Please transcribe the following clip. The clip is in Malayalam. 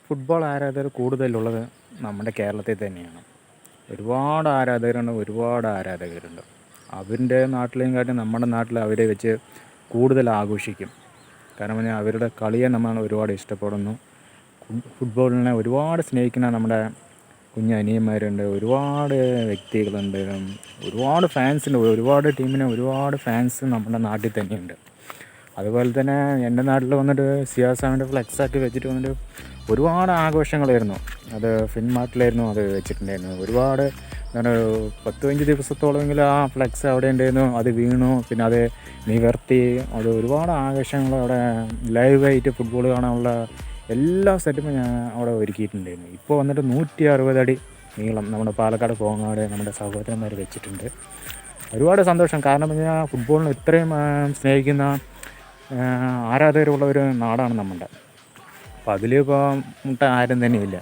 ഫുട്ബോൾ ആരാധകർ കൂടുതലുള്ളത് നമ്മുടെ കേരളത്തിൽ തന്നെയാണ്. ഒരുപാട് ആരാധകരുണ്ട്. അവരുടെ നാട്ടിലേയും കാട്ടും നമ്മുടെ നാട്ടിൽ അവരെ വെച്ച് കൂടുതൽ ആഘോഷിക്കും. കാരണം പറഞ്ഞാൽ അവരുടെ കളിയെ നമ്മൾ ഒരുപാട് ഇഷ്ടപ്പെടുന്നു. ഫുട്ബോളിനെ ഒരുപാട് സ്നേഹിക്കുന്ന നമ്മുടെ കുഞ്ഞനിയന്മാരുണ്ട്, ഒരുപാട് വ്യക്തികളുണ്ട്, ഒരുപാട് ഫാൻസുണ്ട്. ഒരുപാട് ടീമിന് ഒരുപാട് ഫാൻസ് നമ്മുടെ നാട്ടിൽ തന്നെയുണ്ട്. അതുപോലെ തന്നെ എൻ്റെ നാട്ടിൽ വന്നിട്ട് CR7 ഫ്ലെക്സൊക്കെ വെച്ചിട്ട് വന്നിട്ട് ഒരുപാട് ആഘോഷങ്ങളായിരുന്നു. അത് ഫിൻമാർട്ടിലായിരുന്നു അത് വെച്ചിട്ടുണ്ടായിരുന്നു. ഒരുപാട് എന്താണ് 10-15 ദിവസത്തോളമെങ്കിലും ആ ഫ്ലെക്സ് അവിടെ ഉണ്ടായിരുന്നു. അത് വീണു, പിന്നെ അത് നിവർത്തി, അത് ഒരുപാട് ആഘോഷങ്ങൾ അവിടെ ലൈവായിട്ട് ഫുട്ബോൾ കാണാനുള്ള എല്ലാ സെറ്റപ്പും ഞാൻ അവിടെ ഒരുക്കിയിട്ടുണ്ടായിരുന്നു. ഇപ്പോൾ വന്നിട്ട് 160 അടി നീളം നമ്മുടെ പാലക്കാട് കോങ്ങാട് നമ്മുടെ സഹോദരന്മാർ വെച്ചിട്ടുണ്ട്. ഒരുപാട് സന്തോഷം. കാരണം പറഞ്ഞാൽ ഫുട്ബോളിന് ഇത്രയും സ്നേഹിക്കുന്ന ആരാധകരുള്ള ഒരു നാടാണ് നമ്മുടെ. അപ്പോൾ അതിലിപ്പോൾ മുട്ട ആരും തന്നെയില്ല.